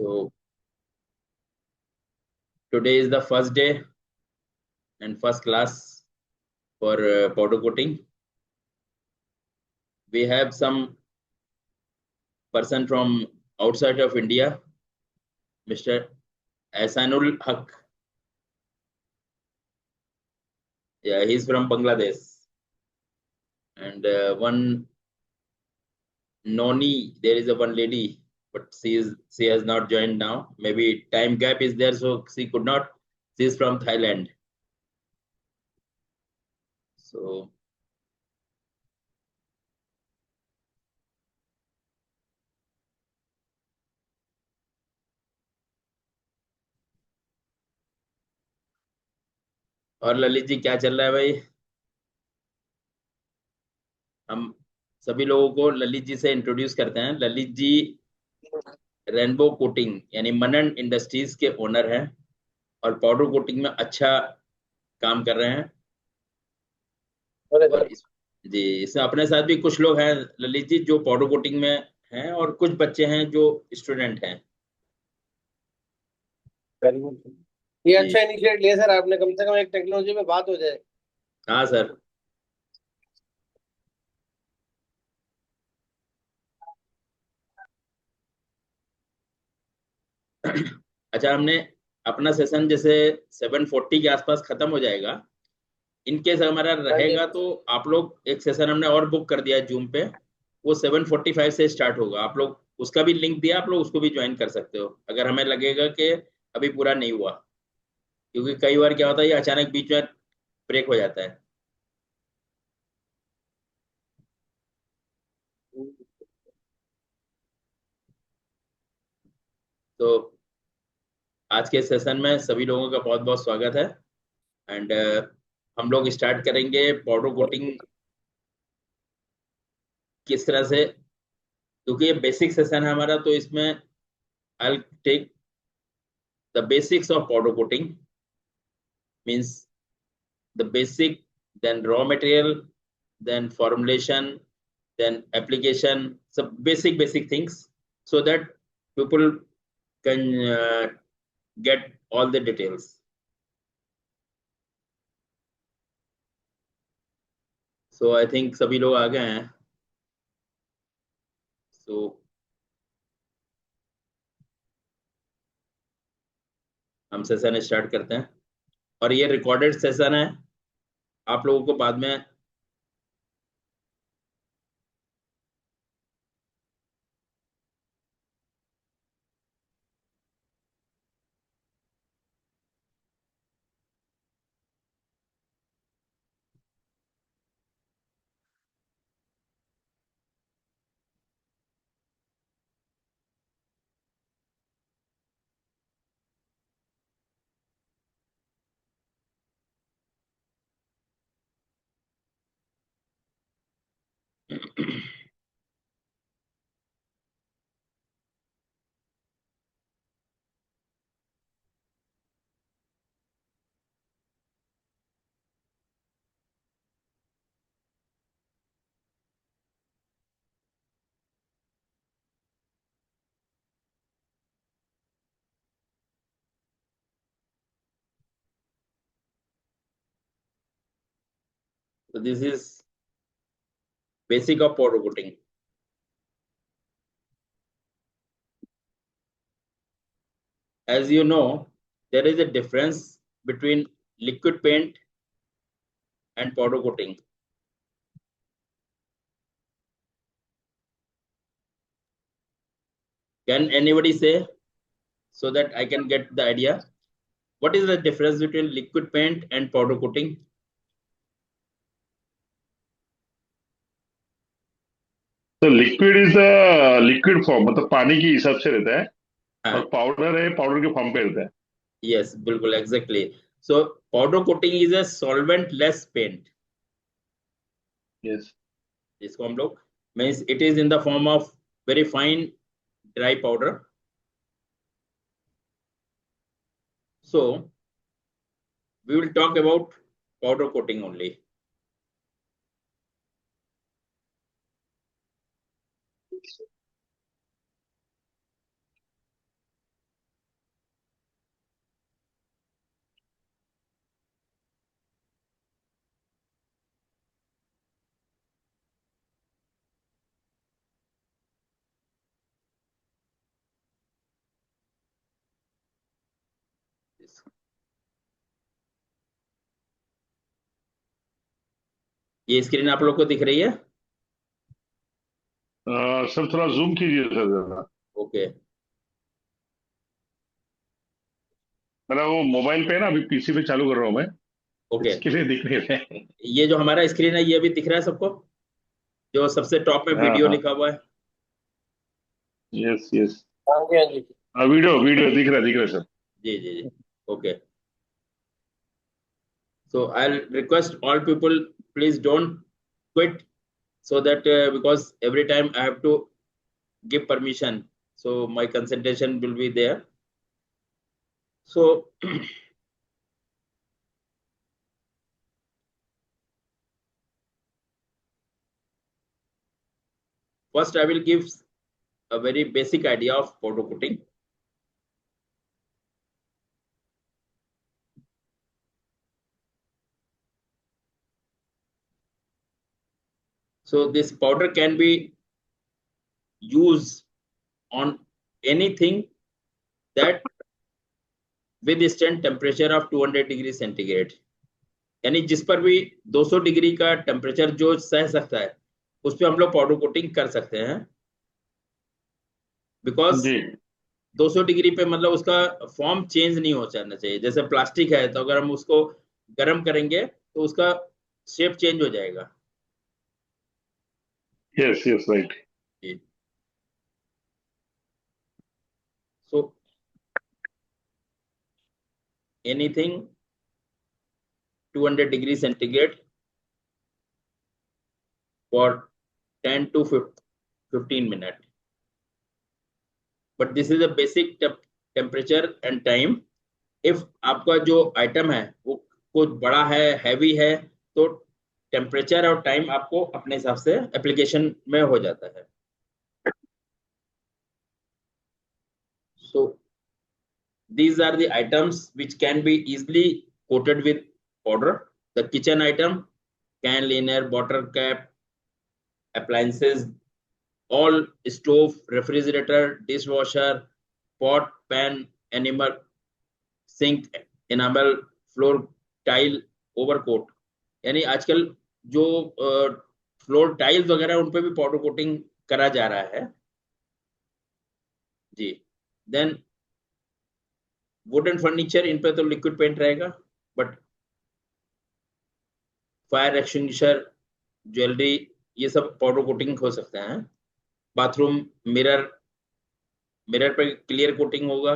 So today is the first day and first class for powder coating. We have some person from outside of India, Mr. Ahsanul Haq. Yeah, he's from Bangladesh. And one Noni, there is a one lady, but she has not joined now. Maybe time gap is there, so she could not. She is from Thailand. So और ललित जी क्या चल रहा है भाई? हम सभी लोगों को ललित जी से इंट्रोड्यूस करते हैं। ललित जी रेनबो कोटिंग यानी मनन इंडस्ट्रीज के ओनर हैं और पाउडर कोटिंग में अच्छा काम कर रहे हैं। अरे और सर। जी इसमें अपने साथ भी कुछ लोग हैं ललित जी जो पाउडर कोटिंग में हैं और कुछ बच्चे हैं जो स्टूडेंट हैं। Very good. ये जी अच्छा इनिशिएट लिया सर आपने, कम से कम एक टेक्नोलॉजी में बात हो जाए। हाँ सर। अच्छा हमने अपना सेशन जैसे 7:40 के आसपास खत्म हो जाएगा। इनकेस हमारा हाँ जी। रहेगा तो आप लोग एक सेशन हमने और बुक कर दिया है जूम पे। वो 7:45 से स्टार्ट होगा। आप लोग उसका भी लिंक दिया, आप लोग उसको भी ज्वाइन कर सकते हो अगर हमें लगेगा कि अभी पूरा नहीं हुआ, क्योंकि कई बार क्या होता है ये अचानक बीच में ब्रेक हो जाता है। तो आज के सेशन में सभी लोगों का बहुत बहुत स्वागत है। एंड हम लोग स्टार्ट करेंगे पाउडर कोटिंग किस तरह से, क्योंकि ये बेसिक सेशन है हमारा। तो इसमें I take the basics of powder coating, means the basic, then raw material, then formulation, then application, some basic things, so that people can get all the details. So I think सभी लोग आ गए हैं। So हम session start करते हैं और ये recorded session है। आप लोगों को बाद में so this is basic of powder coating. As you know, there is a difference between liquid paint and powder coating. Can anybody say, so that I can get the idea? What is the difference between liquid paint and powder coating? तो liquid is the liquid form, मतलब पानी के हिसाब से रहता है। और हाँ, पाउडर है, पाउडर के फॉर्म पे रहता है। yes, बिल्कुल exactly. So powder coating is a solvent less paint. Yes. जिसको हम लोग means it is in the form of very fine dry powder. So we will talk about powder coating only. this. ये screen आप लोग को दिख रही है? सर थोड़ा जूम कीजिए सर जरा। ओके, मेरा वो मोबाइल पे है ना, अभी पीसी पे चालू कर रहा हूँ मैं, ओके। इसके लिए दिख नहीं रहे हैं। ये जो हमारा स्क्रीन है ये भी दिख रहा है सबको, जो सबसे टॉप में हाँ वीडियो हाँ, लिखा हुआ है? Yes yes. हाँ जी, हाँ जी। वीडियो वीडियो दिख रहा है sir. Ji ji ji, okay. So I'll request all people, please don't quit, so that because every time I have to give permission, so my concentration will be there. So first I will give a very basic idea of photo cutting. So this powder can be used on anything that withstand temperature of 200 degree centigrade, यानी जिस पर भी 200 degree का temperature जो सह सकता है उस पर हम लोग पाउडर कोटिंग कर सकते हैं। बिकॉज जी 200 डिग्री पे मतलब उसका फॉर्म चेंज नहीं हो जाना चाहिए। जैसे प्लास्टिक है तो अगर हम उसको गर्म करेंगे तो उसका शेप चेंज हो जाएगा। Yes yes right. So anything 200 degree centigrade for 10 to 15 minute, but this is a basic temperature and time. If आपका जो आइटम है वो कुछ बड़ा है, हैवी है, तो टेम्परेचर और टाइम आपको अपने हिसाब से एप्लीकेशन में हो जाता है। सो these are the items which can be easily coated with powder. The kitchen item, can, liner, bottle cap, appliances, all stove, refrigerator, dishwasher, pot, pan, animal, sink, enamel, floor tile, overcoat। यानी आजकल जो floor tiles वगैरह उन पे भी powder coating करा जा रहा है जी। देन वुडन फर्नीचर, इन पे तो लिक्विड पेंट रहेगा, बट फायर एक्सटिंग्विशर, ज्वेलरी, ये सब पाउडर कोटिंग हो सकते हैं। बाथरूम मिरर, मिरर पे क्लियर कोटिंग होगा।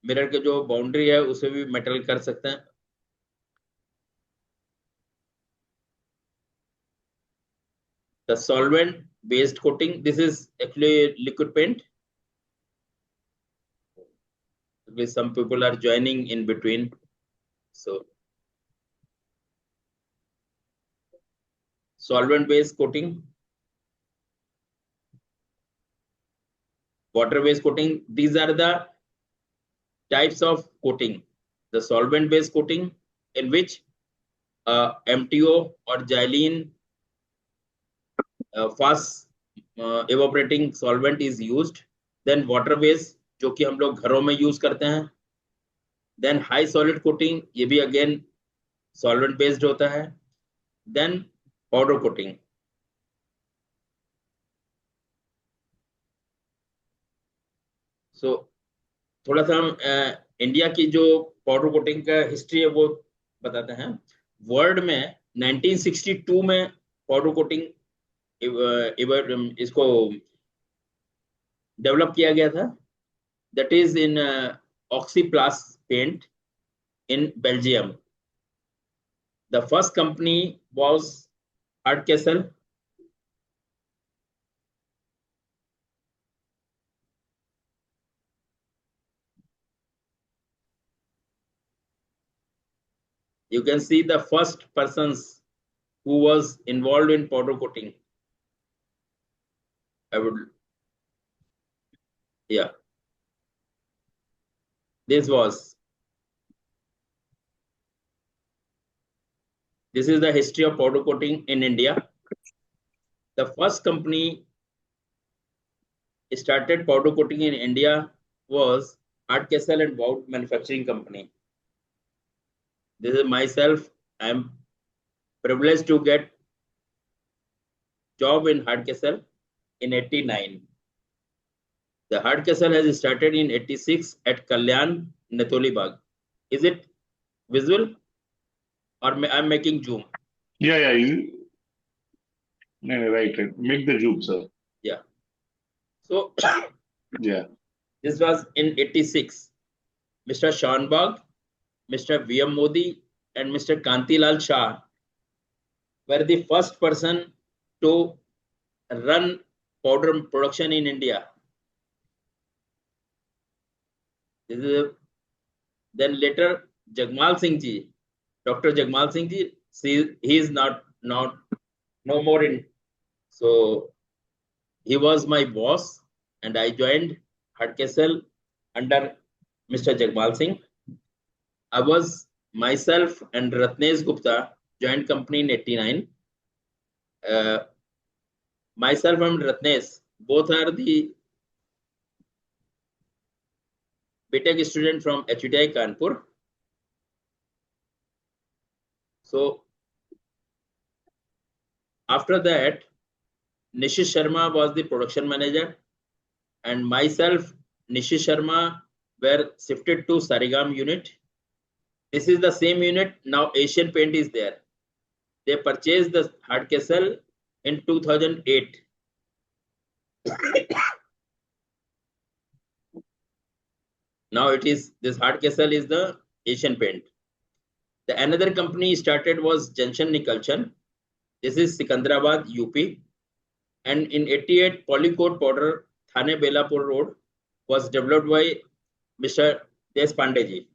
मिरर के जो बाउंड्री है उसे भी मेटल कर सकते हैं। The solvent based coating, this is actually liquid paint. Some people are joining in between, so solvent based coating, water based coating, these are the types of coating. The solvent based coating, in which MTO or xylene, fast evaporating solvent is used. Then water based, जो कि हम लोग घरों में use करते हैं। Then high solid coating, ये भी again solvent based होता है। Then powder coating। सो थोड़ा सा हम इंडिया की जो पाउडर कोटिंग का हिस्ट्री है वो बताते हैं। वर्ल्ड में 1962 में पाउडर कोटिंग इसको डेवलप किया गया था। That is in Oxyplast paint in Belgium. The first company was Hardcastle. You can see the first persons who was involved in powder coating. I would, yeah, this is the history of powder coating in India. The first company started powder coating in India was Hardcastle and Wout Manufacturing Company. This is myself. I am privileged to get job in Hardcastle in 89. The Hardcastle has started in 86 at Kalyan, Natoli Bagh. Is it visual or I'm making zoom? Yeah. No, right. Make the zoom, sir. Yeah. So Yeah. this was in 86. Mr. Shanbag, Mr. VM Modi, and Mr. Kantilal Shah were the first person to run powder production in India. This is then later Jagmal Singh ji, Dr. Jagmal Singh ji, he is not no more in. So he was my boss, and I joined Hardcastle under Mr. Jagmal Singh. I was myself and Ratnesh Gupta joined company in 89. Myself and Ratnesh both are the BTech student from HUTI Kanpur. So after that, Nishish Sharma was the production manager, and myself, Nishish Sharma, were shifted to Sarigam unit. This is the same unit. Now Asian Paint is there. They purchased the Hardcastle in 2008. Now it is, this Hardcastle is the Asian Paint. The another company started was Junction Nikalchan. This is Sikandrabad, UP. And in 88, Polycoat powder, Thane Belapur Road, was developed by Mr. Deshpande ji.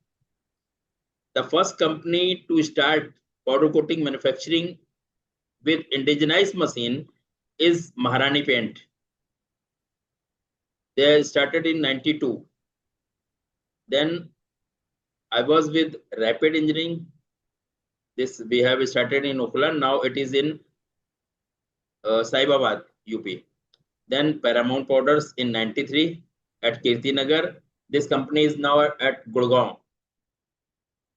The first company to start powder coating manufacturing with indigenized machine is Maharani Paint. They started in 92. Then I was with Rapid Engineering. This we have started in Oakland. Now it is in Saibabad, UP. Then Paramount Powders in 93 at Kirtinagar. This company is now at Gurgaon.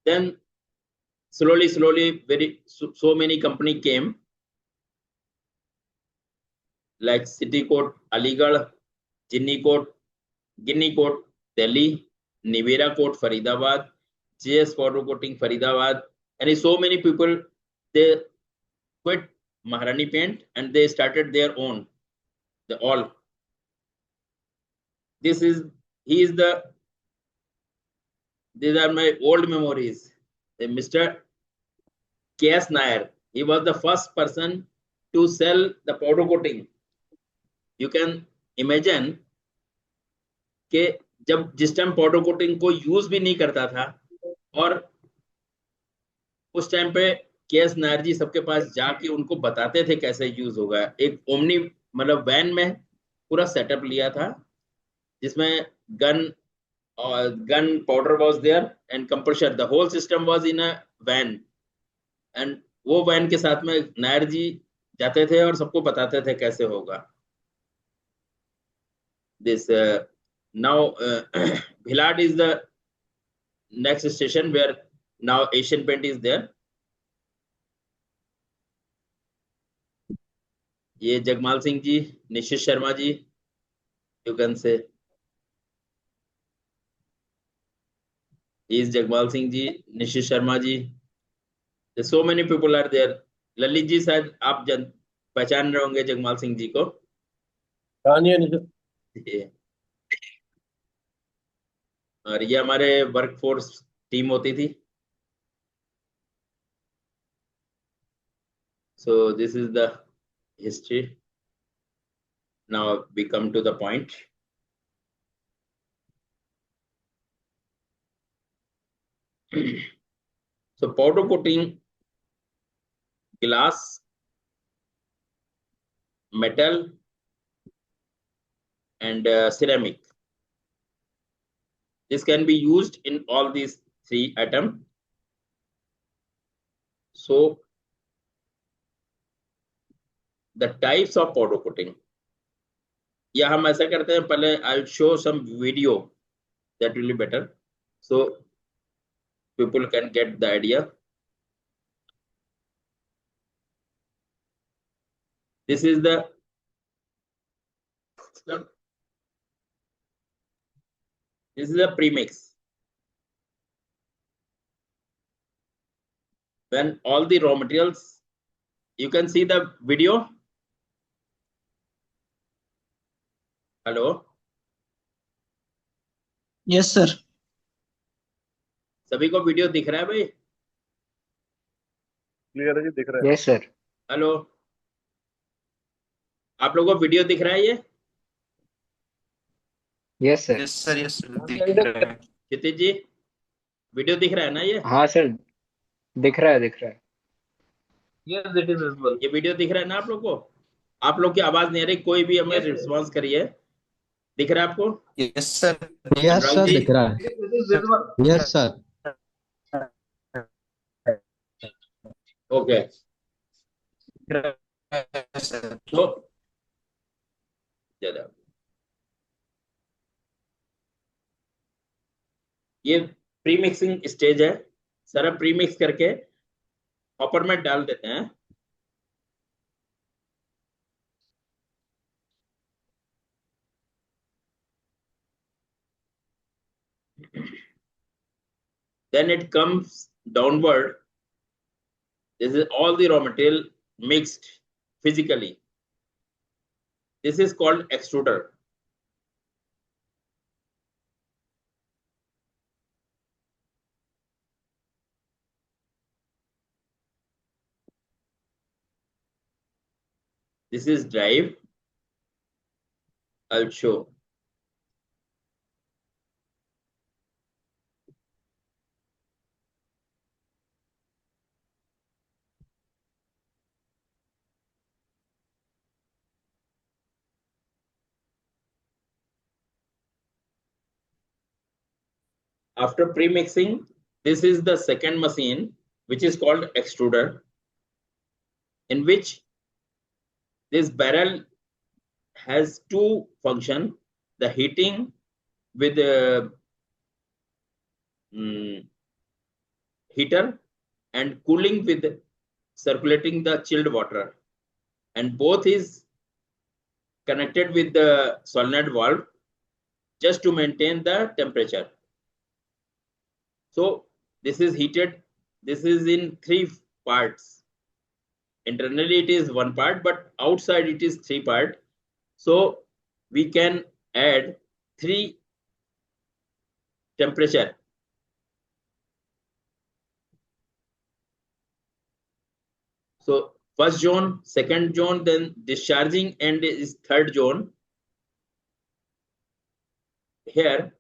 Then slowly, so many company came, like City Coat, Aligarh, Ginny Coat, Delhi, Nivera Coat, Faridabad, JS Powder Coating, Faridabad, and so many people, they quit Maharani Paint and they started their own. These are my old memories. Mr. K.S. Nair, he was the first person to sell the powder coating. You can imagine कि जब जिस time powder coating को use भी नहीं करता था, और उस टाइम पे केएस नायर जी सबके पास जाके उनको बताते थे कैसे यूज होगा। एक ओमनी मतलब वैन में पूरा सेटअप लिया था जिसमें gun powder was there and compressor, the whole system was in a van, and वो वैन के साथ में नायर जी जाते थे और सबको बताते थे कैसे होगा। This now Bhilad is the next station where now Asian Paint is there. ये Jagmal Singh ji, निशिश Sharma ji, you can say is Jagmal Singh ji, Nishish Sharma ji. There's so many people are there. Lalit ji शायद आप पहचान रहे होंगे जगमाल सिंह जी को। और ये हमारे वर्कफोर्स टीम होती थी। So this is the history. Now we come to the point. So powder coating glass, metal, and ceramic. This can be used in all these three items. So the types of powder coating. या हम ऐसा करते हैं, पहले I'll show some video that will be better. So people can get the idea. This is the premix. When all the raw materials, you can see the video. Hello, yes sir. सभी को video दिख रहा है भाई? Clear है जी, दिख रहा है। Yes sir. हेलो, आप लोगों को वीडियो दिख रहा है ये? Yes sir. Yes sir, yes sir, दिख रहा है। क्षितिज जी, वीडियो दिख रहा है ना ये? हाँ सर, दिख रहा है दिख रहा है। Yes, it is visible. ये वीडियो दिख रहा है ना आप लोग को? आप लोग की आवाज नहीं आ रही, कोई भी हमें रिस्पॉन्स करिए। दिख रहा है आपको? यस सर, यस अनुराग सर, जी? दिख रहा है। It is visible. Yes sir. Okay, sir. तो ज्यादा ये प्री मिक्सिंग स्टेज है। सारा प्री मिक्स करके हॉपर में डाल देते हैं। Then it comes downward. This is all the raw material mixed physically. This is called extruder. This is drive. I'll show. After pre-mixing, this is the second machine, which is called extruder, in which this barrel has two functions: the heating with a heater and cooling with circulating the chilled water, and both is connected with the solenoid valve just to maintain the temperature. So this is heated. This is in three parts. Internally it is one part, but outside it is three parts. So we can add three temperature. So first zone, second zone, then discharging, and is third zone. Here,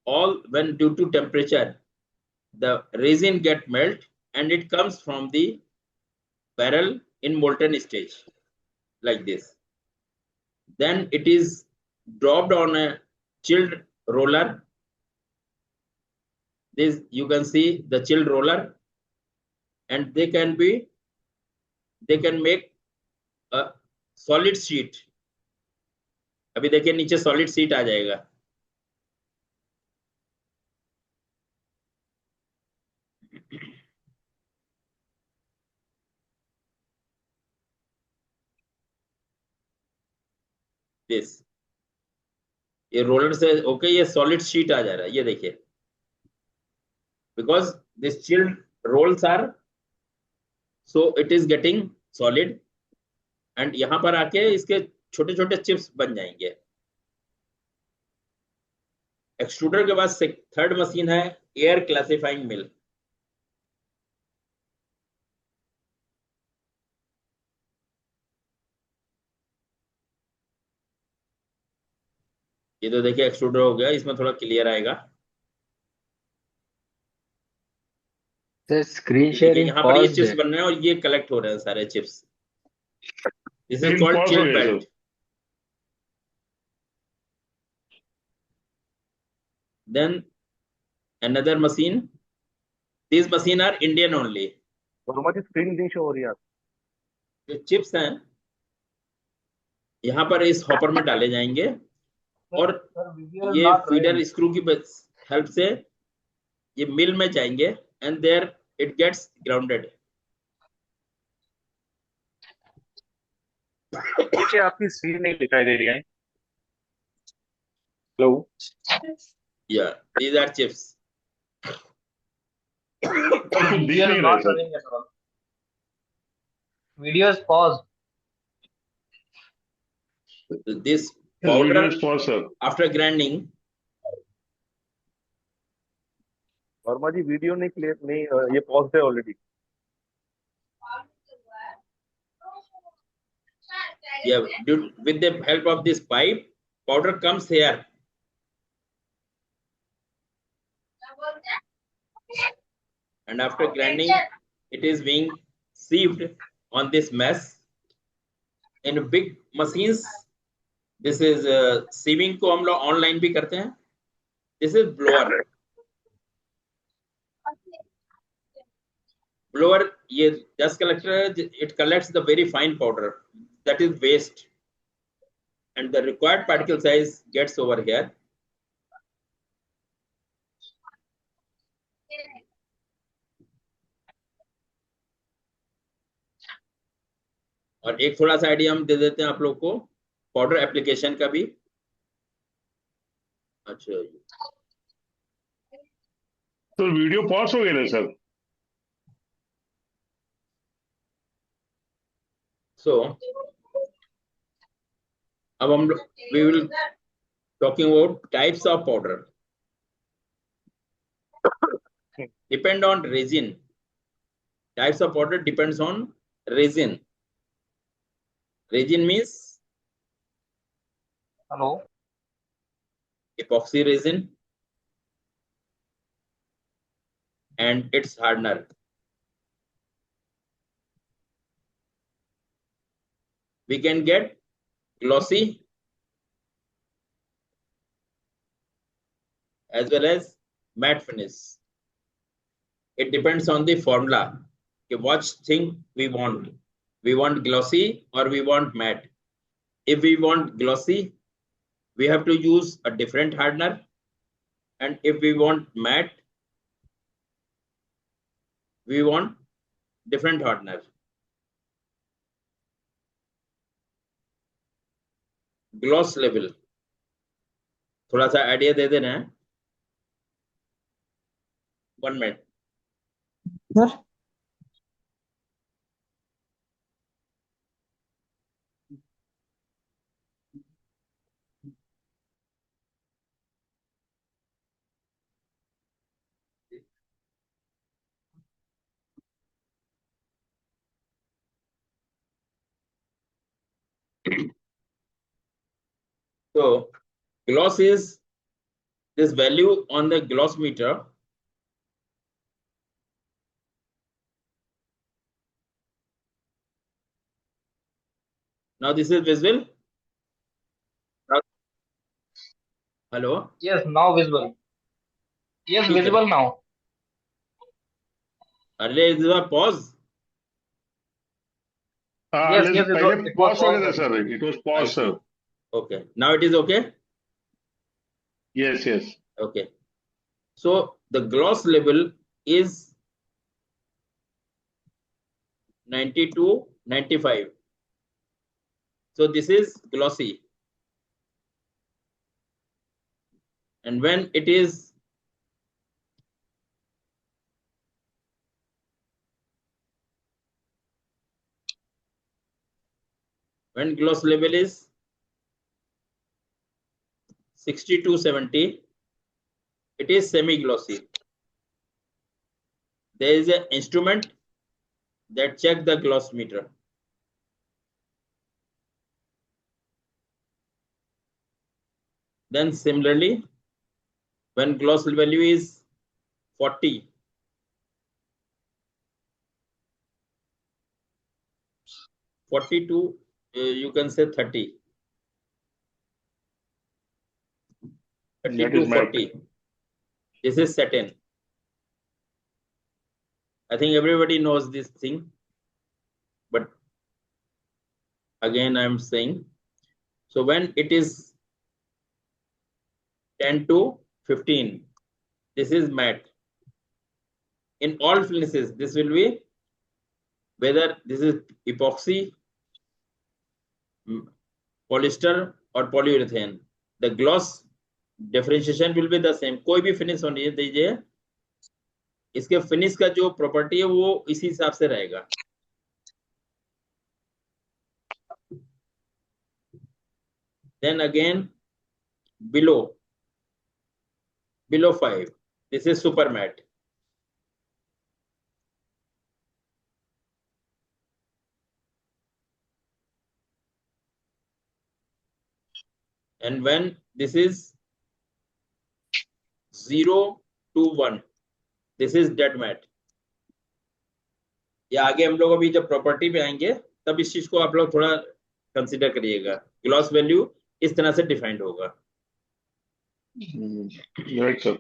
all when due to temperature, the resin get melt and it comes from the barrel in molten stage like this. Then it is dropped on a chilled roller. This you can see the chilled roller, and they can make a solid sheet. अभी देखिए नीचे solid sheet आ जाएगा। This ये roller से okay, ये solid sheet आ जा रहा है, ये देखिए, because this chilled rolls are, so it is getting solid, and यहां पर आके इसके छोटे छोटे चिप्स बन जाएंगे। एक्सट्रूडर के बाद थर्ड मशीन है एयर क्लासिफाइंग मिल। ये तो देखिए एक्सट्रूडर हो गया, इसमें थोड़ा क्लियर आएगा। स्क्रीन देखिए शेयरिंग यहाँ पर ये पॉज्ड चिप्स है। बन रहे हैं और ये कलेक्ट हो रहे हैं सारे chips. This is Screen called pause हो चिल्ड गया belt. Then another machine. These machine are Indian only. Verma ji, screen नहीं शो हो रही है। जो चिप्स हैं यहाँ पर इस हॉपर में डाले जाएंगे और Sir, video is ये not फीडर running. स्क्रू की हेल्प से ये मिल में जाएंगे and there it gets grounded. नीचे आपकी स्क्रीन नहीं दिखाई दे रही है. Hello. Yeah, these are chips. कुछ दिख Video नहीं is रहा है not sir. running at all. Video is paused. This video powder is pause sir. after grinding, Verma ji video नहीं क्लियर नहीं, ये पॉज है already. yeah, with the help of this pipe, powder comes here. And after grinding, it is being sieved on this mess. In big machines, this is sieving को हम लोग online भी करते हैं. This is blower. Blower ये dust collector है. It collects the very fine powder that is waste, and the required particle size gets over here. और एक थोड़ा सा आइडिया हम दे देते हैं आप लोग को पाउडर एप्लीकेशन का भी. अच्छा, तो वीडियो पॉज हो गया ना सर. so अब हम we will talking about types of powder. Depend on resin. Types of powder depends on resin. Resin means Hello. epoxy resin and its hardener. We can get glossy as well as matte finish. It depends on the formula. Okay, what thing we want. We want glossy or we want matte. If we want glossy, we have to use a different hardener. And if we want matte, we want different hardener. Gloss level. थोड़ा सा idea दे देना है. 1 minute. Sir So gloss is this value on the gloss meter. Now this is visible. Hello. Yes, now visible. Yes, ठीक है. visible now. Earlier it was pause. Yes, yes, पहले it was pause हो गया था paused. Sir. It was pause sir. Okay. Now it is okay. Yes yes. Okay. So the gloss level is 90 to 95. So this is glossy. And when it is when gloss level is 60 to 70, it is semi-glossy. There is an instrument that check the gloss meter. Then similarly, when gloss value is 40, to you can say 30. 30 That to is matte. 40. This is satin. I think everybody knows this thing, but again I'm saying. So when it is 10 to 15, this is matte. in all furnaces, this will be whether this is epoxy, polyester or polyurethane, the gloss differentiation will be the same. कोई भी finish होने दीजिए, इसके finish का जो property है वो इसी हिसाब से रहेगा. Then again below 5, this is super matte. And when this is 0 to 1, this is dead matte. या आगे हम लोग अभी जब प्रॉपर्टी पे आएंगे तब इस चीज को आप लोग थोड़ा कंसीडर करिएगा. ग्लॉस वैल्यू इस तरह से डिफाइंड होगा. Right sir.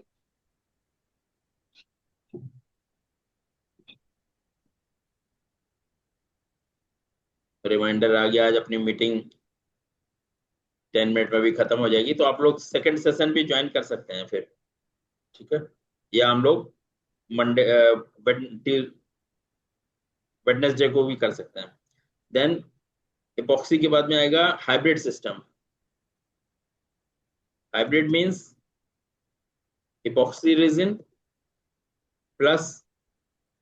रिमाइंडर आ गया, आज अपनी मीटिंग 10 मिनट में भी खत्म हो जाएगी, तो आप लोग सेकंड सेशन भी ज्वाइन कर सकते हैं फिर. ठीक है, या हम लोग मंडे वेडनेसडे को भी कर सकते हैं. देन इपॉक्सी के बाद में आएगा hybrid system. Hybrid means epoxy resin plus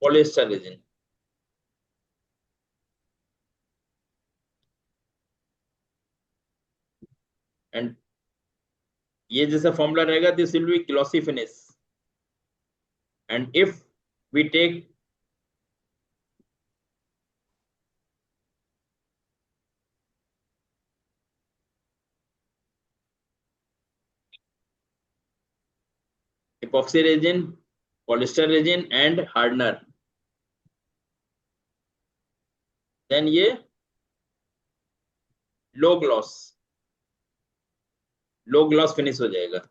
polyester resin. And ये जैसा फॉर्मूला रहेगा, this will be glossy finish. And if we take epoxy resin, polyester resin and hardener, then ये लो ग्लॉस फिनिश हो जाएगा.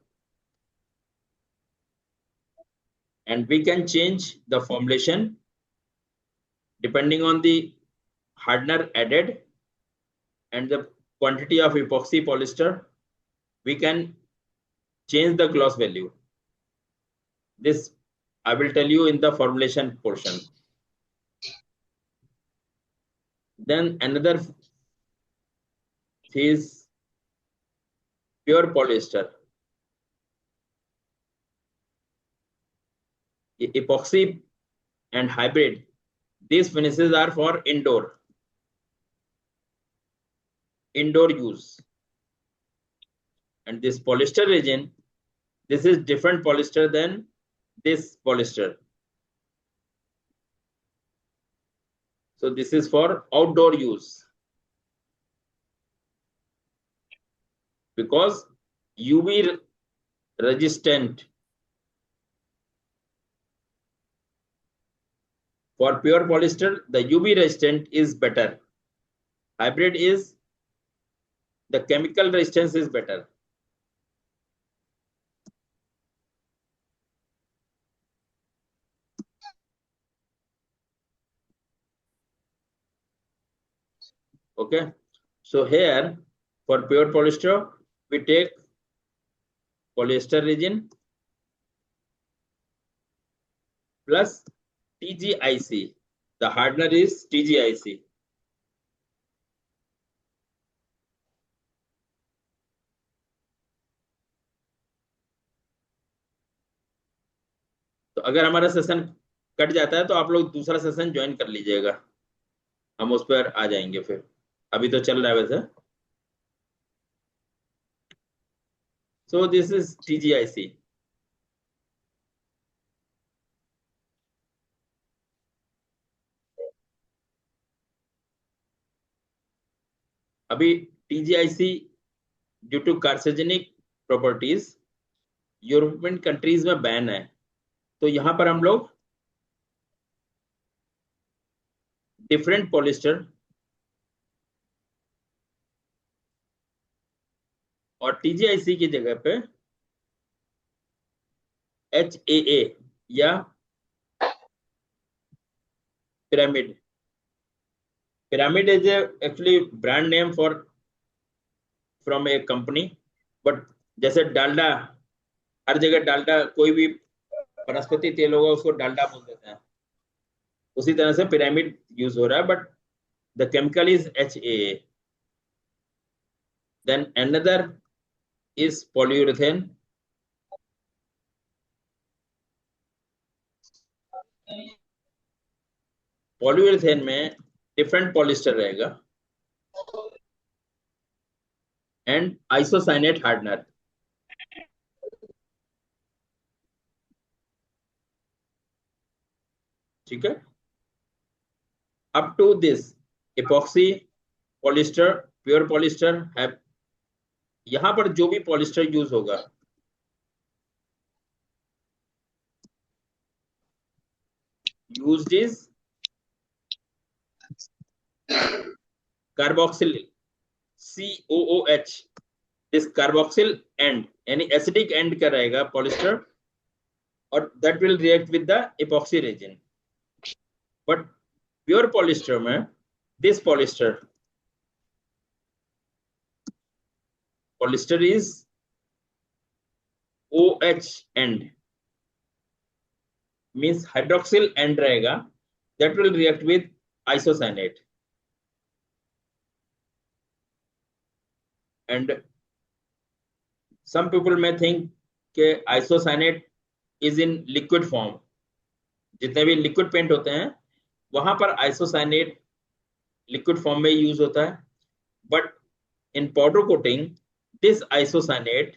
And we can change the formulation depending on the hardener added and the quantity of epoxy polyester. We can change the gloss value. This I will tell you in the formulation portion. Then another is pure polyester. Epoxy and hybrid, these finishes are for indoor use. And this polyester resin, this is different polyester than this polyester. So this is for outdoor use, because UV resistant. For pure polyester, the UV resistant is better. Hybrid is the chemical resistance is better. Okay, so here for pure polyester, we take polyester resin plus TGIC. The hardener is TGIC. तो अगर हमारा session cut जाता है तो आप लोग दूसरा session join कर लीजिएगा, हम उस पर आ जाएंगे फिर. अभी तो चल रहा है वैसे. So this is TGIC. अभी TGIC due to carcinogenic properties European countries में बैन है. तो यहां पर हम लोग डिफरेंट पॉलिस्टर और TGIC की जगह पे HAA या pyramid. Pyramid is actually brand name for from A company, but जैसे डालडा, हर जगह डालडा कोई भी वनस्पति तेल होगा उसको डालडा बोल देते हैं। उसी तरह से पिरामिड यूज हो रहा है, but the chemical is HAA। Then another is polyurethane. Polyurethane में डिफरेंट पॉलिस्टर रहेगा एंड आइसोसाइनेट हार्डनर। ठीक है, up to this epoxy, polyester, pure polyester है। यहां पर जो भी पॉलिस्टर यूज होगा used is carboxyl COOH। This carboxyl end यानी एसिडिक एंड का रहेगा पॉलिस्टर, और that will react with the epoxy resin. But pure polyester में this polyester is OH end, means hydroxyl end रहेगा, that will react with isocyanate, and some people may think कि isocyanate is in liquid form। जितने भी liquid paint होते हैं वहां पर isocyanate liquid form में यूज होता है, but in powder coating this isocyanate,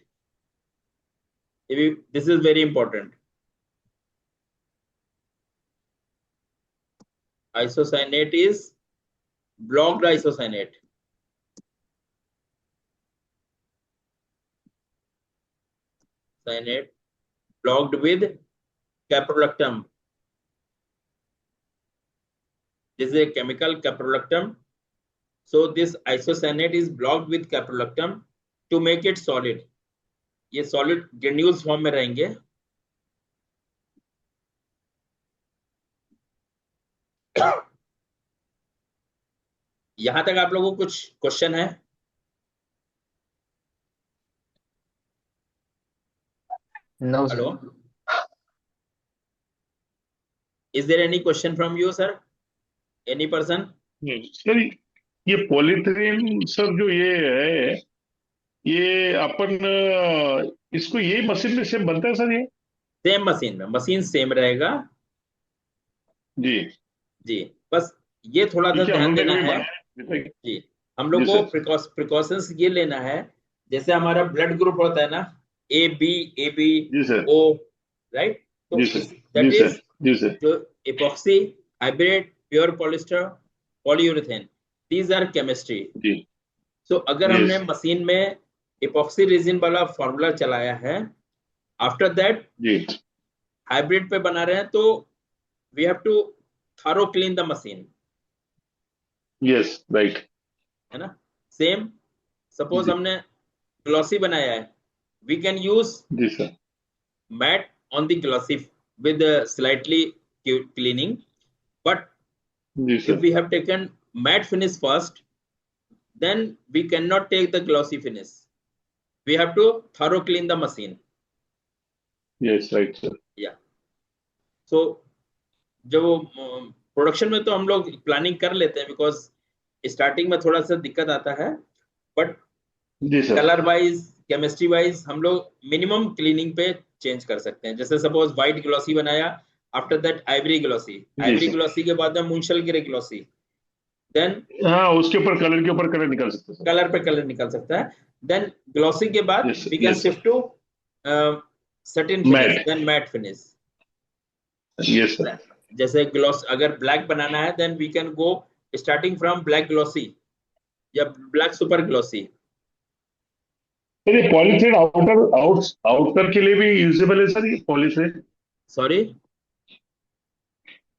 this is very important, isocyanate is blocked isocyanate, cyanate blocked with caprolactam। This is a chemical, caprolactam, so this isocyanate is blocked with caprolactam to make it solid। ये solid granules form में रहेंगे। यहां तक आप लोगों को कुछ question है? No, sir. Hello, is there any question from you, sir? Any person? Sir ये पॉलीथीन सर जो ये है, ये अपन इसको यही मशीन में सेम बनता है सर? ये सेम मशीन में, मशीन सेम रहेगा जी जी, बस ये थोड़ा सा ठीक है। ध्यान हम लोग देना ने है बात- जी। हम लोग जी, को प्रिकॉशंस ये लेना है, जैसे हमारा ब्लड ग्रुप होता है ना, AB जी सर, O, राइट? तो जी सर, दैट जी सर, इज जी सर, जो epoxy, hybrid, pure polyester, polyurethane, these are chemistry. जी सो अगर Yes. हमने मशीन में इपॉक्सी रेजिन वाला फॉर्मूला चलाया है, आफ्टर दैट जी हाइब्रिड पे बना रहे हैं, तो we have to thorough clean the machine, yes right है ना? सेम सपोज जी। हमने ग्लॉसी बनाया है, वी कैन यूज जी sir, matte on the glossy with slightly cleaning, but जी if sir, we have taken matte finish first, then we cannot take the glossy finish, we have to thorough clean the machine। Yes right sir, yeah, so जब production में तो हम लोग planning कर लेते हैं, because starting में थोड़ा सा दिक्कत आता है, बट जी sir, colour wise, chemistry wise हम लोग मिनिमम क्लीनिंग पे चेंज कर सकते हैं। जैसे सपोज व्हाइट ग्लॉसी बनाया, after that Ivory glossy, Ivory sir. Glossy के बाद में मूनशल ग्रे ग्लॉसी, देन हाँ उसके ऊपर कलर के ऊपर कलर निकल सकते सर। कलर पे कलर निकल सकता है, देन ग्लॉसी के बाद Yes, we can yes. Shift to certain finish, then matte finish. Yes sir, जैसे ग्लॉस अगर ब्लैक बनाना है, then we can go starting from black glossy या ब्लैक सुपर ग्लॉसी। सर ये पॉलीथीन आउटर के लिए भी यूजेबल है सर? ये पॉलीथीन, सॉरी,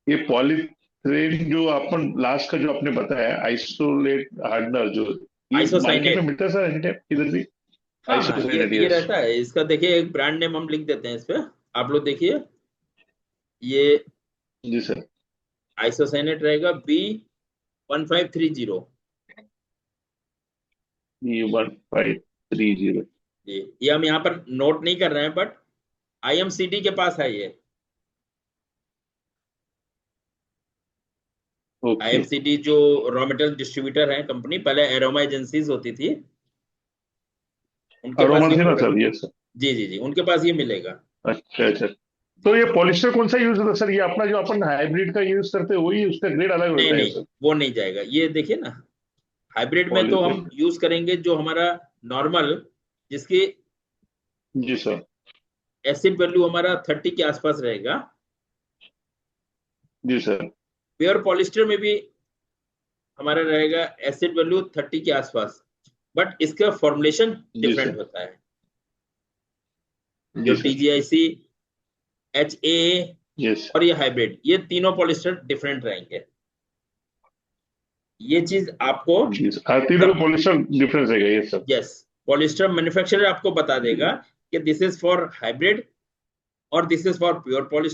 ये पॉलीथीन जो अपन लास्ट का जो आपने बताया आइसोलेट हार्डनर, जो ये Isocyanate. मार्केट में मिलता है सर एनी टाइम किधर भी? हाँ Isocyanate, ये yes. रहता है। इसका देखिए एक ब्रांड नेम हम लिख देते हैं इस पे, आप लोग देखिए, ये जी सर, आइसोसाइनेट रहेगा B1530 ये 1530। ये हम यहाँ पर नोट नहीं कर रहे हैं, बट IMCD के पास है ये, ओके। IMCD जो रॉ मटेरियल डिस्ट्रीब्यूटर है कंपनी, पहले एरोमा एजेंसीज होती थी, उनके अरोमा पास ये थी ना प्रोडक्ट, सर, ये सर। जी जी जी, उनके पास ये मिलेगा। अच्छा अच्छा। तो ये पॉलिस्टर कौन सा यूज होता है सर? ये अपना जो अपन हाइब्रिड का यूज करते हैं वही, उसका ग्रेड अलग नहीं होता है नहीं, सर? वो नहीं जाएगा। ये देखिए ना, हाइब्रिड में तो हम पॉलिथीन। यूज करेंगे जो हमारा नॉर्मल, जिसकी जी सर। एसिड वैल्यू हमारा 30 के आसपास रहेगा। जी सर। प्योर पॉलिस्टर में भी हमारा रहेगा एसिड वैल्यू 30 के आसपास, बट इसका फॉर्मुलेशन जी डिफरेंट सर। होता है। जी जो सर। TGIC, HAA yes. और ये हाइब्रिड, ये तीनों पॉलिस्टर डिफरेंट रहेंगे। ये चीज आपको, जी सर, तीनों में पॉलिस्टर डिफरेंस रहेगा, ये सर। यस, पॉलिस्टर मैन्युफैक्चरर आपको बता जी। देगा कि दिस इज फॉर हाइब्रिड और this is for pure polyester.